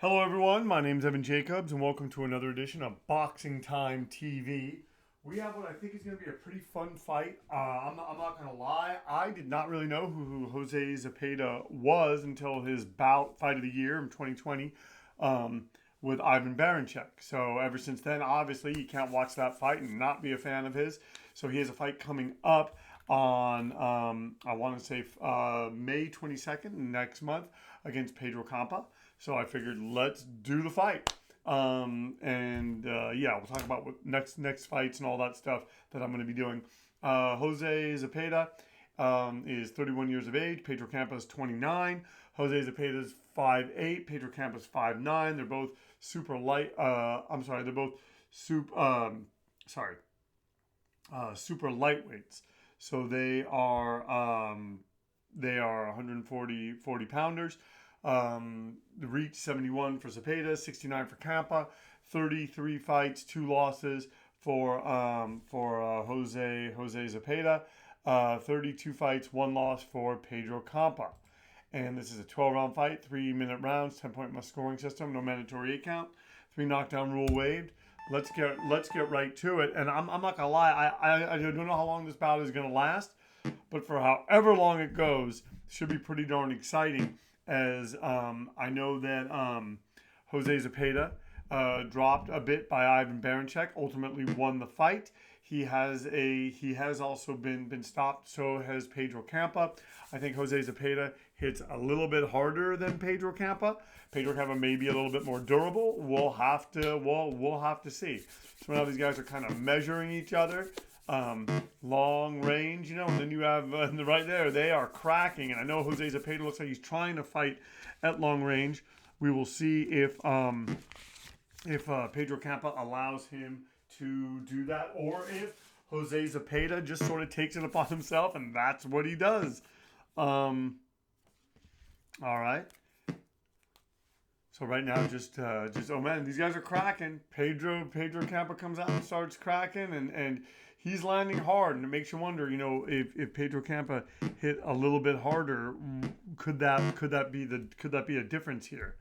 Hello, everyone. My name is Evan Jacobs, and welcome to another edition of Boxing Time TV. We have what I think is going to be a pretty fun fight. I'm not going to lie. I did not really know who Jose Zepeda was until his fight of the year in 2020 um, with Ivan Baranchyk. So ever since then, obviously, you can't watch that fight and not be a fan of his. So he has a fight coming up on, I want to say, May 22nd, next month, against Pedro Campa. So I figured let's do the fight. Yeah, we'll talk about what next fights and all that stuff that I'm going to be doing. Jose Zepeda is 31 years of age. Pedro Campa is 29. Jose Zepeda is 5'8". Pedro Campa is 5'9". They're both super light. I'm sorry. They're both sorry, super lightweights. So they are 140 pounders. The reach 71 for Zepeda, 69 for Campa, 33 fights, 2 losses for Jose Zepeda, 32 fights, 1 loss for Pedro Campa. And this is a 12-round fight, 3-minute rounds, 10-point scoring system, no mandatory 8 count, 3 knockdown rule waived. Let's get right to it. And I'm not gonna lie, I don't know how long this bout is gonna last, but for however long it goes, it should be pretty darn exciting. As I know that Jose Zepeda dropped a bit by Ivan Baranchyk, ultimately won the fight. He has also been stopped. So has Pedro Campa. I think Jose Zepeda hits a little bit harder than Pedro Campa. Pedro Campa may be a little bit more durable. We'll have to see. So now these guys are kind of measuring each other. Long range, and then you have right there, they are cracking. And I know Jose Zepeda looks like he's trying to fight at long range. We will see if Pedro Campa allows him to do that, or if Jose Zepeda just sort of takes it upon himself, and that's what he does. All right. So right now, just oh man, these guys are cracking. Pedro Campa comes out and starts cracking, and he's landing hard, and it makes you wonder, if Pedro Campa hit a little bit harder, could that be a difference here?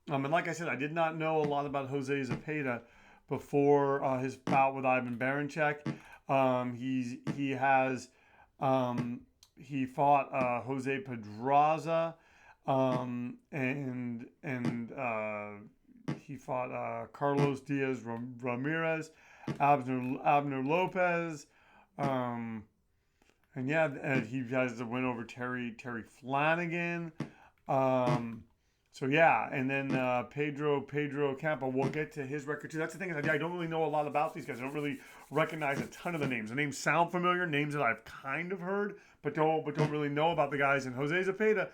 And like I said, I did not know a lot about Jose Zepeda before his bout with Ivan Baranchyk. He fought Jose Pedraza. He fought Carlos Diaz Ramirez, Abner Lopez, he has the win over Terry Flanagan. And then Pedro Campa. We'll get to his record too. That's the thing, is I don't really know a lot about these guys. I don't really recognize a ton of the names. The names sound familiar, names that I've kind of heard, but don't really know about the guys. And Jose Zepeda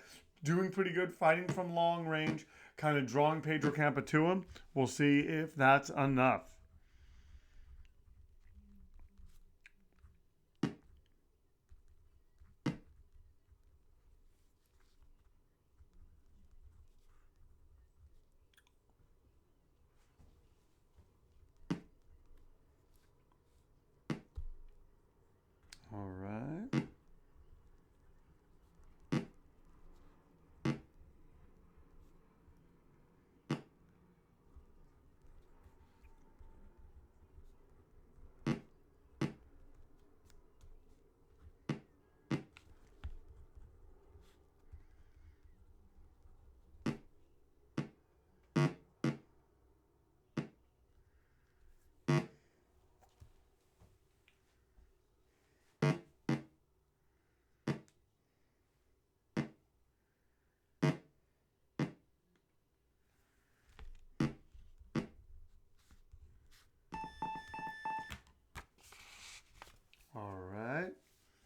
doing pretty good, fighting from long range, kind of drawing Pedro Campa to him. We'll see if that's enough. All right. All right.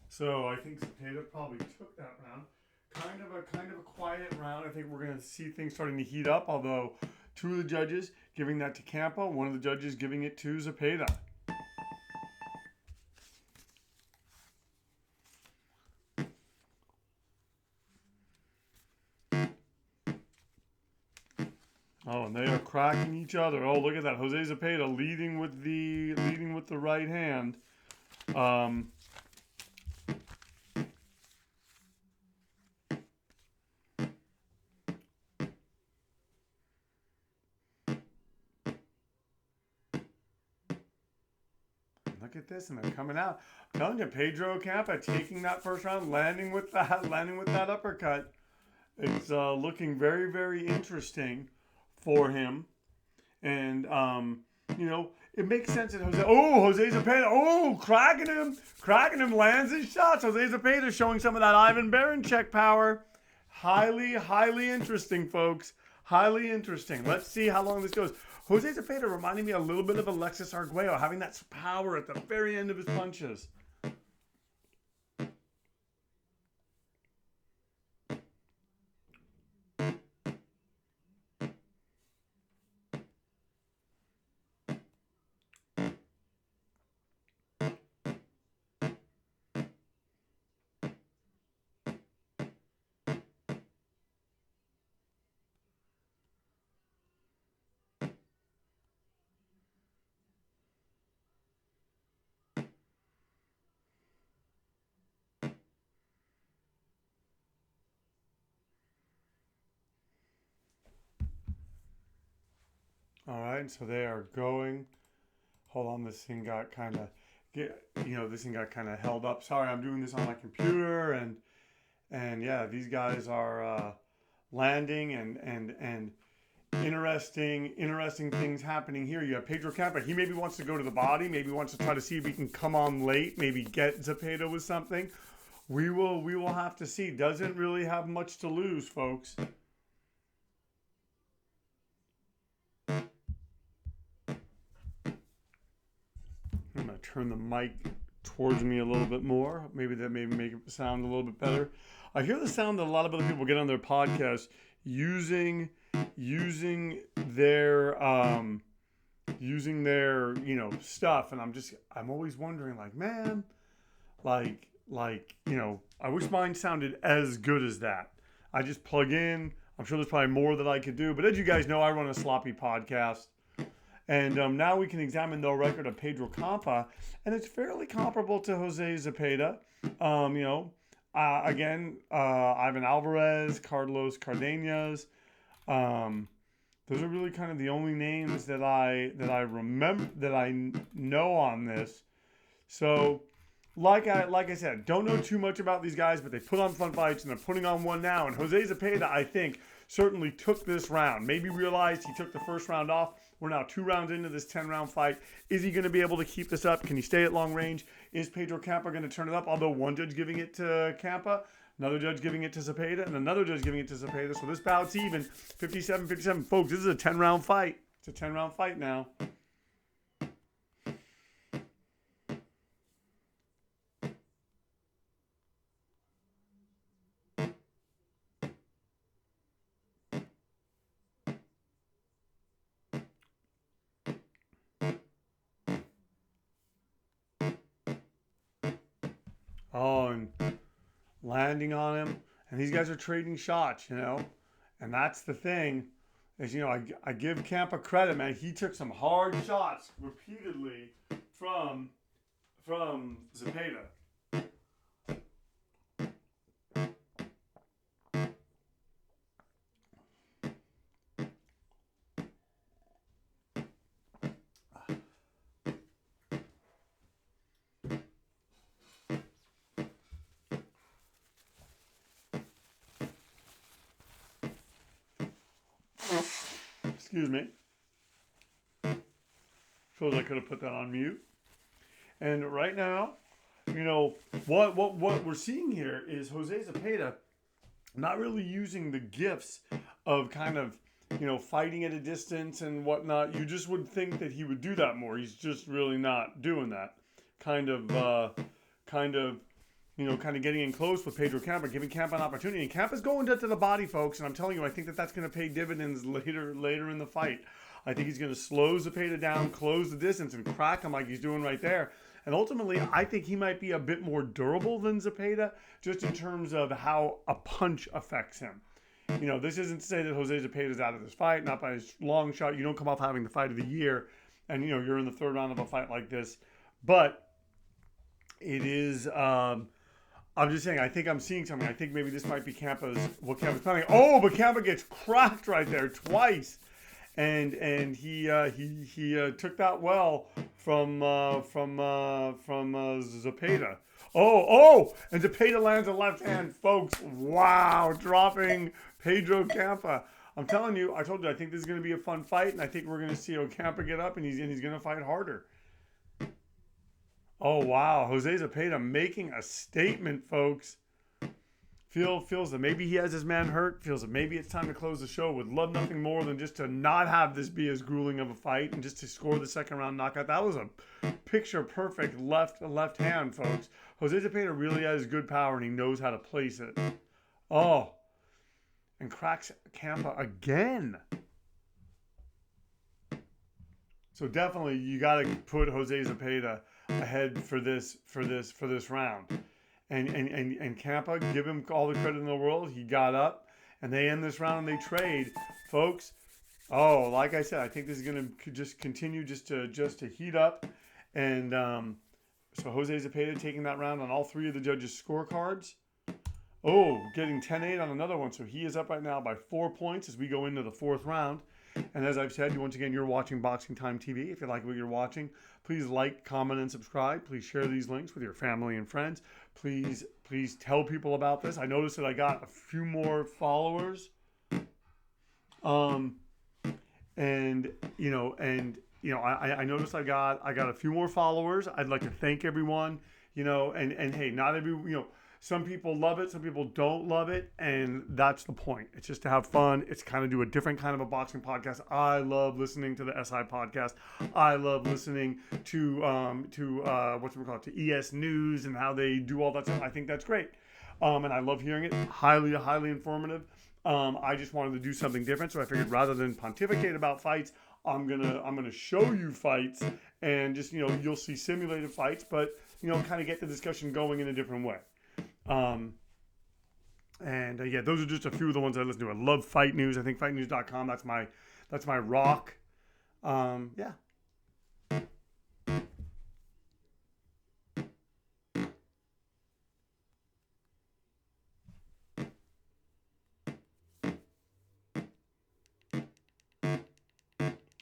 So I think Zepeda probably took that round. Kind of a quiet round. I think we're going to see things starting to heat up, although 2 of the judges giving that to Campa, 1 of the judges giving it to Zepeda. Oh, and they are cracking each other. Oh, look at that. Jose Zepeda leading with the right hand. Look at this, and they're coming out. I'm telling you, Pedro Campa taking that first round, landing with that uppercut. It's looking very, very interesting for him. And, it makes sense that Jose Zepeda, cracking him, lands his shots. Jose Zepeda showing some of that Ivan Baranchyk power. Highly, highly interesting, folks. Highly interesting. Let's see how long this goes. Jose Zepeda reminding me a little bit of Alexis Arguello, having that power at the very end of his punches. All right, so they are going. Hold on, this thing got kind of, held up. Sorry, I'm doing this on my computer, and yeah, these guys are landing and interesting things happening here. You have Pedro Campa. He maybe wants to go to the body. Maybe wants to try to see if he can come on late. Maybe get Zepeda with something. We will have to see. Doesn't really have much to lose, folks. I'm going to turn the mic towards me a little bit more. Maybe that may make it sound a little bit better. I hear the sound that a lot of other people get on their podcasts using their stuff, and I'm always wondering, like, man, I wish mine sounded as good as that. I just plug in. I'm sure there's probably more that I could do, but as you guys know, I run a sloppy podcast. And now we can examine the record of Pedro Campa, and it's fairly comparable to Jose Zepeda. Ivan Alvarez, Carlos Cardenas. Those are really kind of the only names that I remember, that I know on this. So, like I said, don't know too much about these guys, but they put on fun fights, and they're putting on one now. And Jose Zepeda, I think, certainly took this round. Maybe realized he took the first round off. We're now 2 rounds into this 10-round fight. Is he going to be able to keep this up? Can he stay at long range? Is Pedro Campa going to turn it up? Although one judge giving it to Campa, another judge giving it to Zepeda, and another judge giving it to Zepeda. So this bout's even, 57-57. Folks, this is a 10-round fight. It's a 10-round fight now. Oh, and landing on him. And these guys are trading shots, And that's the thing. Is, I give Campa credit, man. He took some hard shots repeatedly from Zepeda. Excuse me. Suppose I could have put that on mute. And right now, what we're seeing here is Jose Zepeda not really using the gifts of kind of, fighting at a distance and whatnot. You just would think that he would do that more. He's just really not doing that. Kind of getting in close with Pedro Campa, giving Campa an opportunity. And Campa's going to the body, folks. And I'm telling you, I think that's going to pay dividends later in the fight. I think he's going to slow Zepeda down, close the distance, and crack him like he's doing right there. And ultimately, I think he might be a bit more durable than Zepeda, just in terms of how a punch affects him. This isn't to say that Jose Zepeda's out of this fight, not by a long shot. You don't come off having the fight of the year, and, you're in the 3rd round of a fight like this. But it is... I'm just saying, I think I'm seeing something. I think maybe this might be Campa's planning. Oh, but Campa gets cracked right there twice. and he took that well from Zepeda. And Zepeda lands a left hand, folks. Wow, dropping Pedro Campa. I'm telling you, I told you, I think this is going to be a fun fight, and I think we're going to see Campa get up, and he's going to fight harder. Oh wow, Jose Zepeda making a statement, folks. Feels that maybe he has his man hurt. Feels that maybe it's time to close the show. Would love nothing more than just to not have this be as grueling of a fight and just to score the second round knockout. That was a picture perfect left hand, folks. Jose Zepeda really has good power and he knows how to place it. Oh, and cracks Campa again. So definitely you got to put Jose Zepeda ahead for this round. And Campa, give him all the credit in the world. He got up, and they end this round, and they trade, folks. Oh, like I said, I think this is going to just continue just to heat up, and so Jose Zepeda taking that round on all three of the judges' scorecards. Oh, getting 10-8 on another one, so he is up right now by 4 points as we go into the fourth round. And as I've said, once again, you're watching Boxing Time TV. If you like what you're watching, please like, comment, and subscribe. Please share these links with your family and friends. Please tell people about this. I noticed that I got a few more followers. I noticed I got a few more followers. I'd like to thank everyone. And hey, not every some people love it, some people don't love it, and that's the point. It's just to have fun. It's kind of do a different kind of a boxing podcast. I love listening to the SI podcast. I love listening to to ES News and how they do all that stuff. I think that's great, and I love hearing it. Highly informative. I just wanted to do something different, so I figured rather than pontificate about fights, I'm gonna show you fights, and just you'll see simulated fights, but kind of get the discussion going in a different way. Those are just a few of the ones I listen to. I love Fight News. I think fightnews.com, that's my rock. Yeah.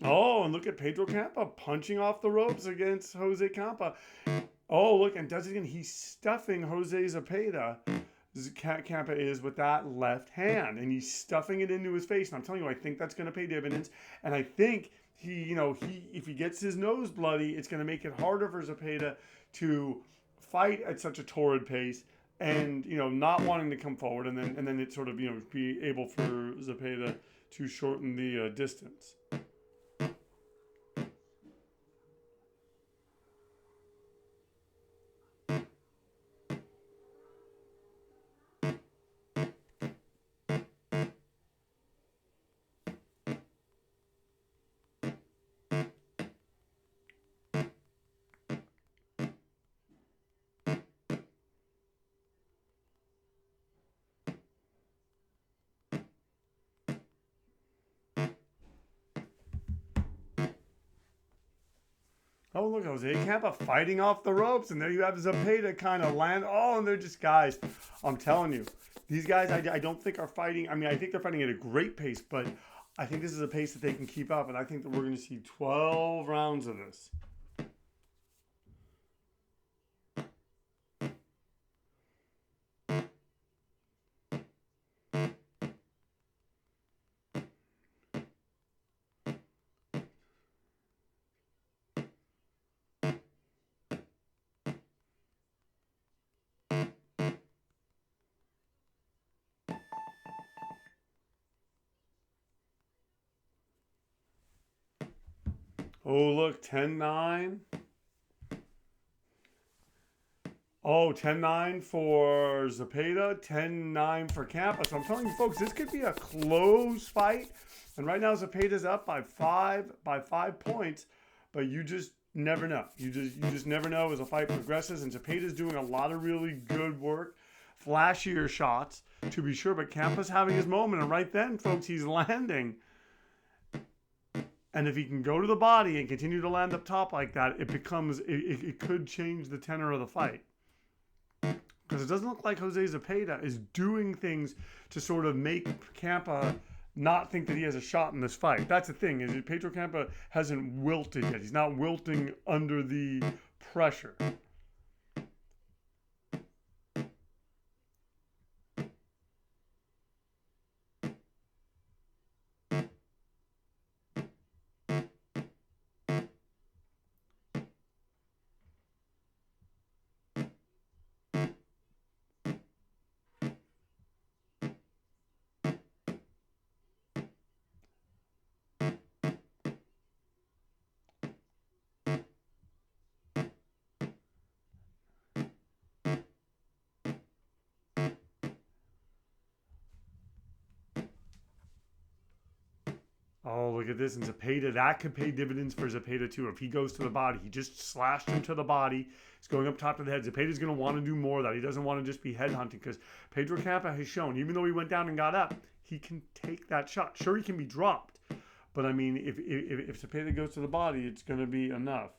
Oh, and look at Pedro Campa punching off the ropes against Jose Campa. Oh, look, and does it again. He's stuffing Jose Zepeda. Campa is with that left hand, and he's stuffing it into his face. And I'm telling you, I think that's going to pay dividends. And I think he if he gets his nose bloody, it's going to make it harder for Zepeda to fight at such a torrid pace, and not wanting to come forward, and then it sort of be able for Zepeda to shorten the distance. Oh, look, Jose Campa fighting off the ropes, and there you have Zepeda kind of land. Oh, and they're just guys. I'm telling you, these guys I don't think are fighting. I mean, I think they're fighting at a great pace, but I think this is a pace that they can keep up, and I think that we're going to see 12 rounds of this. Oh, look, 10-9. Oh, 10-9 for Zepeda, 10-9 for Campa. So I'm telling you, folks, this could be a close fight. And right now, Zepeda's up by 5 points. But you just never know. You just never know as the fight progresses. And Zepeda's doing a lot of really good work, flashier shots, to be sure. But Campa's having his moment. And right then, folks, he's landing. And if he can go to the body and continue to land up top like that, it could change the tenor of the fight. Because it doesn't look like Jose Zepeda is doing things to sort of make Campa not think that he has a shot in this fight. That's the thing, is that Pedro Campa hasn't wilted yet. He's not wilting under the pressure. Oh, look at this. And Zepeda, that could pay dividends for Zepeda too. If he goes to the body, he just slashed him to the body. He's going up top of the head. Zepeda's going to want to do more of that. He doesn't want to just be headhunting, because Pedro Campa has shown, even though he went down and got up, he can take that shot. Sure, he can be dropped. But I mean, if Zepeda goes to the body, it's going to be enough.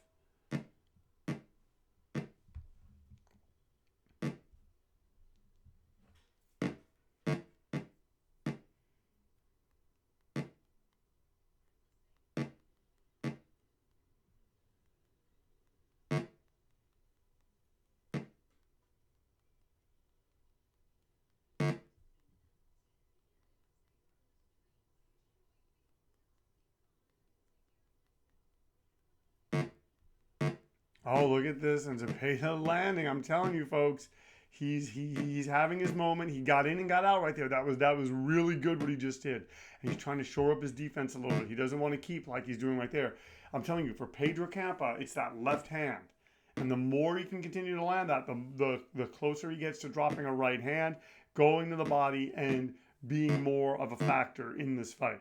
Oh, look at this. And Zepeda landing. I'm telling you, folks, he's having his moment. He got in and got out right there. That was really good what he just did. And he's trying to shore up his defense a little bit. He doesn't want to keep like he's doing right there. I'm telling you, for Pedro Campa, it's that left hand. And the more he can continue to land that, the closer he gets to dropping a right hand, going to the body, and being more of a factor in this fight.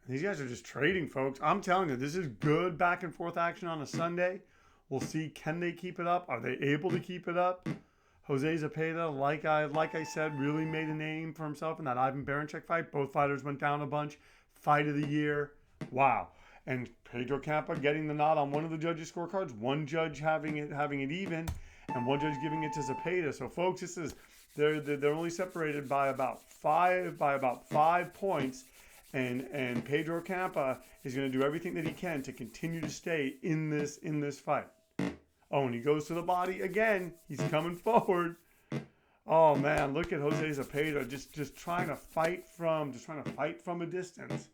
These guys are just trading, folks. I'm telling you, this is good back and forth action on a Sunday. We'll see, can they keep it up? Are they able to keep it up? Jose Zepeda, like I said, really made a name for himself in that Ivan Baranchyk fight. Both fighters went down a bunch. Fight of the year. Wow. And Pedro Campa getting the nod on one of the judges' scorecards. One judge having it even, and one judge giving it to Zepeda. So, folks, this is they're only separated by about five points. And Pedro Campa is going to do everything that he can to continue to stay in this fight. Oh, and he goes to the body again. He's coming forward. Oh man, look at Jose Zepeda just trying to fight from a distance.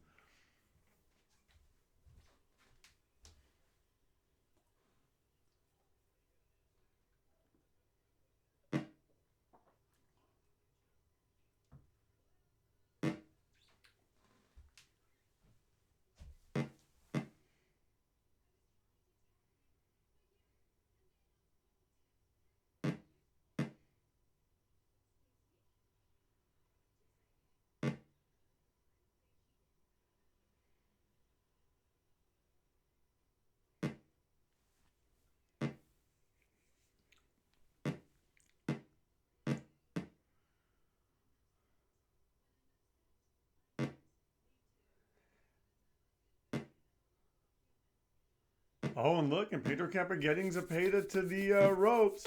Oh, and look, and Pedro Campa getting Zepeda to the ropes.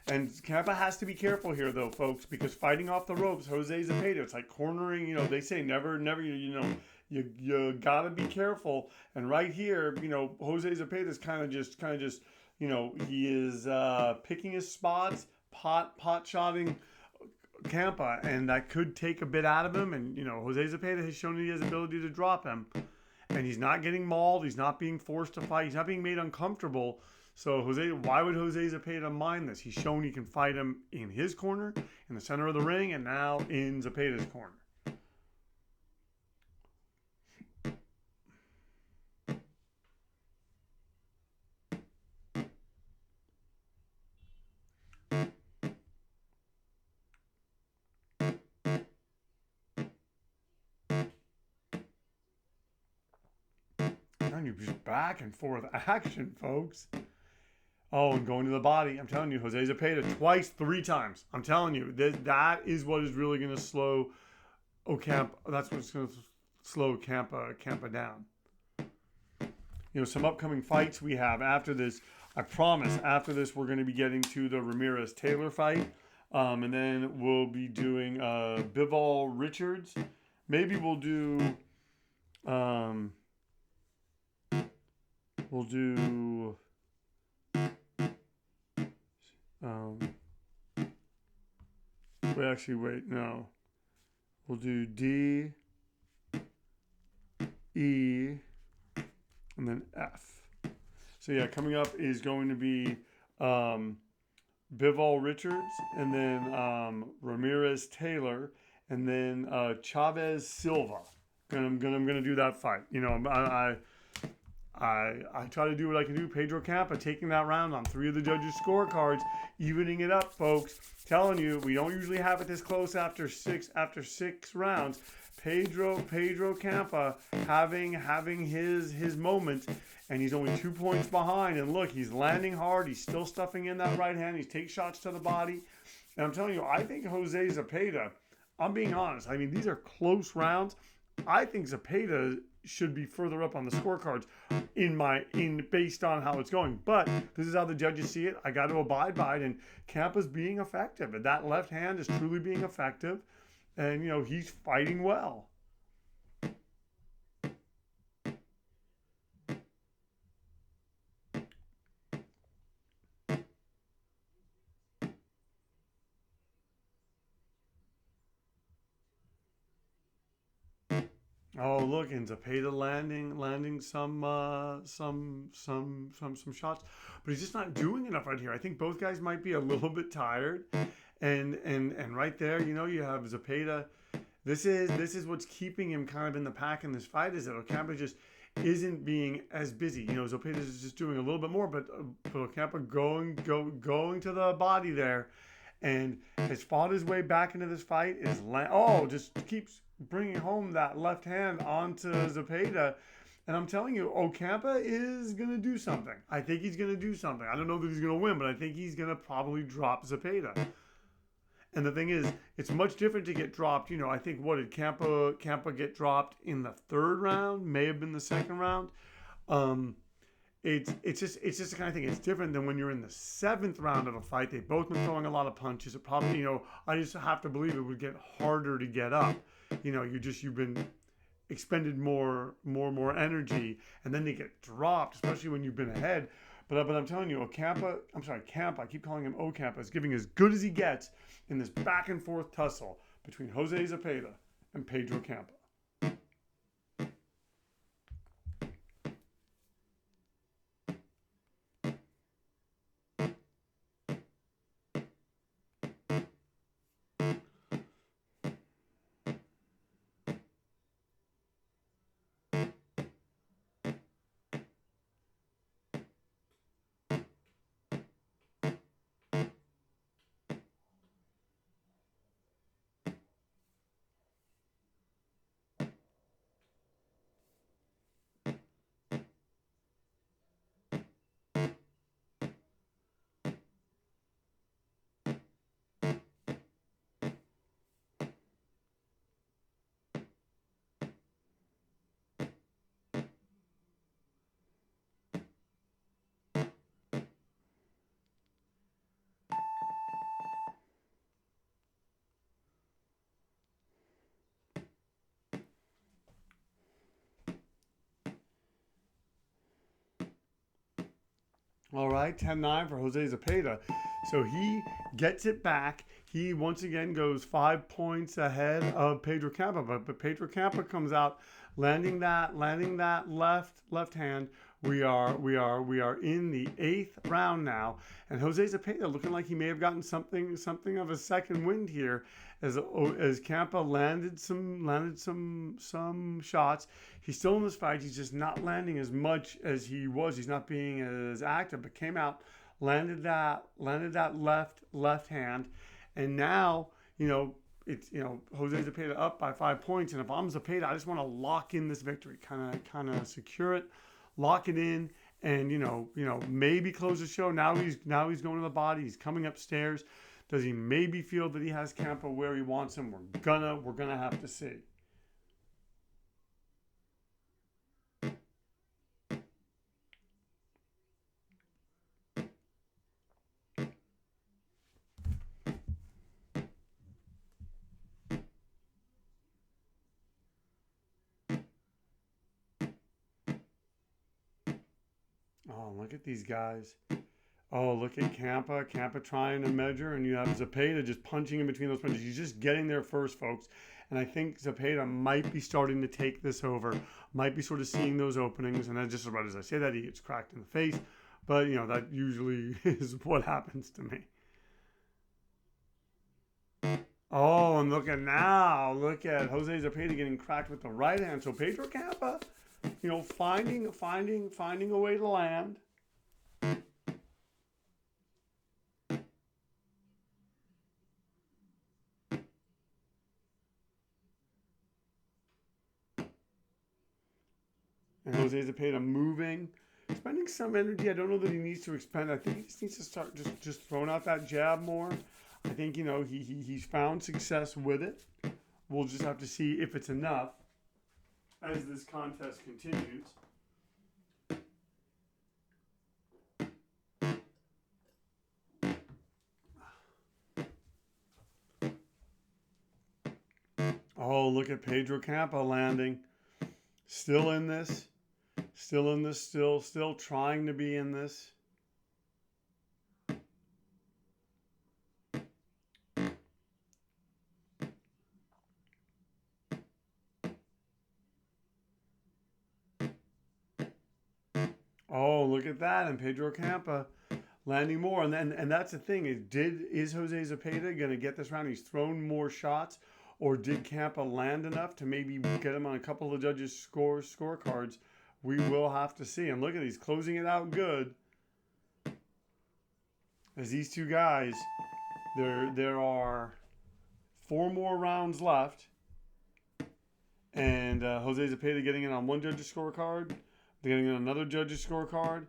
And Campa has to be careful here, though, folks, because fighting off the ropes, Jose Zepeda, it's like cornering. They say never, you gotta be careful. And right here, Jose Zepeda is kind of just, he is picking his spots, pot shotting Campa, and that could take a bit out of him. And Jose Zepeda has shown that he has the ability to drop him. And he's not getting mauled. He's not being forced to fight. He's not being made uncomfortable. So why would Jose Zepeda mind this? He's shown he can fight him in his corner, in the center of the ring, and now in Zepeda's corner. And you just back and forth action, folks. Oh, and going to the body. I'm telling you, Jose Zepeda twice, 3 times. I'm telling you, that is what is really going to slow Ocampa. That's what's going to slow Campa down. Some upcoming fights we have after this. I promise, after this, we're going to be getting to the Ramirez Taylor fight. And then we'll be doing Bivol Richards. Maybe we'll do. We'll do. Wait, no. We'll do D, E, and then F. So yeah, coming up is going to be Bivol Richards, and then Ramirez Taylor, and then Chavez Silva. And I'm gonna do that fight. I try to do what I can do. Pedro Campa taking that round on 3 of the judges' scorecards, evening it up, folks. Telling you, we don't usually have it this close after six rounds. Pedro Campa having his moment, and he's only 2 points behind. And look, he's landing hard. He's still stuffing in that right hand. He's taking shots to the body. And I'm telling you, I think Jose Zepeda, I'm being honest. I mean, these are close rounds. I think Zepeda should be further up on the scorecards based on how it's going. But this is how the judges see it. I got to abide by it. And Campa's being effective. And that left hand is truly being effective. And, he's fighting well. Oh, look, and Zepeda landing some shots, but he's just not doing enough right here. I think both guys might be a little bit tired, and right there, you have Zepeda. This is what's keeping him kind of in the pack in this fight, is that Ocampa just isn't being as busy. Zepeda is just doing a little bit more, but Ocampa going to the body there, and has fought his way back into this fight. Just keeps bringing home that left hand onto Zepeda. And I'm telling you, Ocampa is going to do something. I think he's going to do something. I don't know that he's going to win, but I think he's going to probably drop Zepeda. And the thing is, it's much different to get dropped. I think, what did Campa get dropped in the 3rd round? May have been the 2nd round. It's just the kind of thing. It's different than when you're in the 7th round of a fight. They've both been throwing a lot of punches. It probably, I just have to believe it would get harder to get up. You've been expended more energy, and then they get dropped, especially when you've been ahead. But I'm telling you, Campa, I keep calling him Ocampa, is giving as good as he gets in this back and forth tussle between Jose Zepeda and Pedro Campa. All right, 10-9 for Jose Zepeda. So he gets it back. He once again goes 5 points ahead of Pedro Campa, but Pedro Campa comes out landing that left hand. We are in the 8th round now, and Jose Zepeda looking like he may have gotten something of a second wind here, as Campa landed some shots. He's still in this fight. He's just not landing as much as he was. He's not being as active, but came out, landed that left hand, and now it's Jose Zepeda up by 5 points. And if I'm Zepeda, I just want to lock in this victory, kind of secure it, lock it in, and maybe close the show. Now he's going to the body. He's coming upstairs. Does he maybe feel that he has Campa where he wants him? We're gonna have to see. Oh, look at these guys. Oh, look at Campa. Campa trying to measure, and you have Zepeda just punching in between those punches. He's just getting there first, folks. And I think Zepeda might be starting to take this over, might be sort of seeing those openings. And then just about as I say that, he gets cracked in the face. But, that usually is what happens to me. Oh, and look at now. Look at Jose Zepeda getting cracked with the right hand. So Pedro Campa, finding a way to land. And Jose Zepeda moving, spending some energy. I don't know that he needs to expend. I think he just needs to start just throwing out that jab more. I think he's found success with it. We'll just have to see if it's enough as this contest continues. Oh, look at Pedro Campa landing. Still in this. Still trying to be in this. Oh, look at that. And Pedro Campa landing more. And that's the thing. Is Jose Zepeda going to get this round? He's thrown more shots. Or did Campa land enough to maybe get him on a couple of the judges' scorecards? We will have to see. And look at, he's closing it out good. As these two guys, there are 4 more rounds left. And Jose Zepeda getting it on one judge's scorecard. Getting it on another judge's scorecard.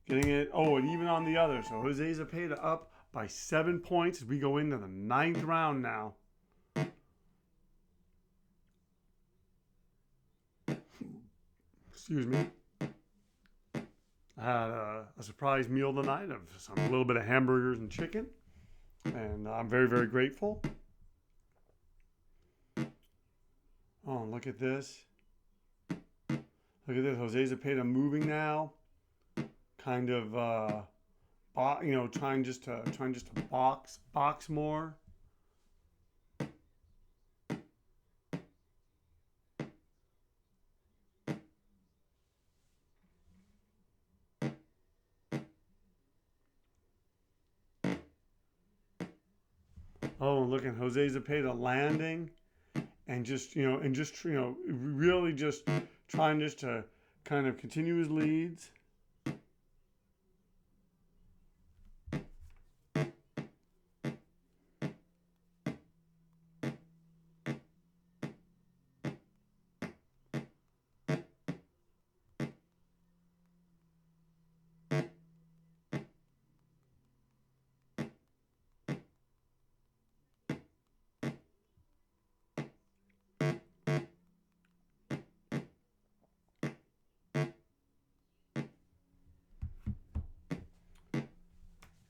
Getting it, and even on the other. So Jose Zepeda up by 7 points as we go into the 9th round now. Excuse me. I had a surprise meal tonight of a little bit of hamburgers and chicken. And I'm very, very grateful. Oh, look at this. Look at this. Jose Zepeda moving now. Kind of, trying just to box more. Oh, look at Jose Zepeda landing, and really just trying just to kind of continue his leads.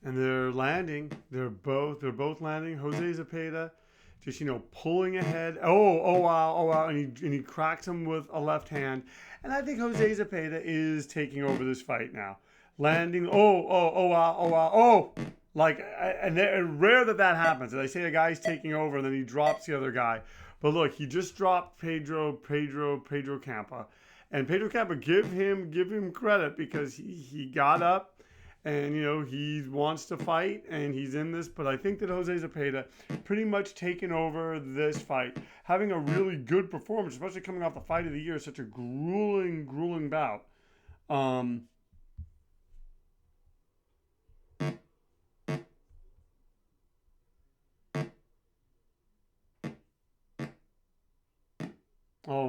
And they're landing. They're both landing. Jose Zepeda just pulling ahead. Oh wow. And he cracks him with a left hand. And I think Jose Zepeda is taking over this fight now. Landing. Oh wow. And rare that happens. They say a guy's taking over and then he drops the other guy. But look, he just dropped Pedro Campa. And Pedro Campa, give him credit because he got up. And, he wants to fight, and he's in this. But I think that Jose Zepeda pretty much taken over this fight. Having a really good performance, especially coming off the fight of the year, such a grueling bout. Oh,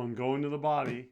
and going to the body.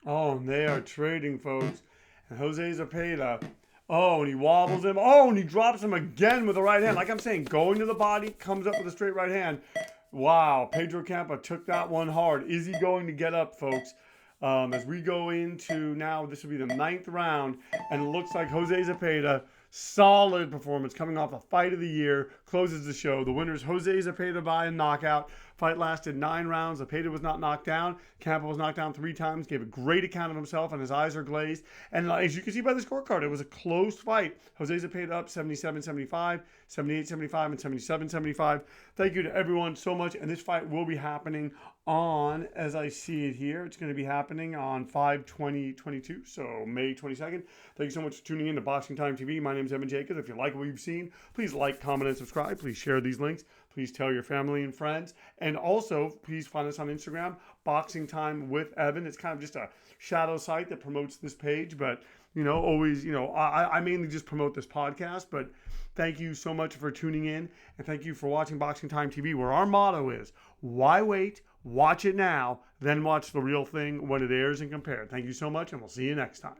Oh, and they are trading, folks. And Jose Zepeda. Oh, and he wobbles him. Oh, and he drops him again with the right hand. Like I'm saying, going to the body, comes up with a straight right hand. Wow, Pedro Campa took that one hard. Is he going to get up, folks? As we go into now, this will be the 9th round, and it looks like Jose Zepeda, solid performance coming off a fight of the year, closes the show. The winner is Jose Zepeda by a knockout. Fight lasted 9 rounds. Zepeda was not knocked down. Campa was knocked down 3 times, gave a great account of himself, and his eyes are glazed. And as you can see by the scorecard, it was a close fight. Jose Zepeda up 77-75, 78-75, and 77-75. Thank you to everyone so much, and this fight will be happening on, as I see it here, it's going to be happening on 5/20/22, so May 22nd. Thank you so much for tuning in to Boxing Time TV. My name is Evan Jacobs. If you like what you've seen, please like, comment, and subscribe. Please share these links. Please tell your family and friends. And also, please find us on Instagram, Boxing Time with Evan. It's kind of just a shadow site that promotes this page, but, always, I mainly just promote this podcast, but thank you so much for tuning in, and thank you for watching Boxing Time TV, where our motto is, why wait? Watch it now, then watch the real thing when it airs and compare. Thank you so much, and we'll see you next time.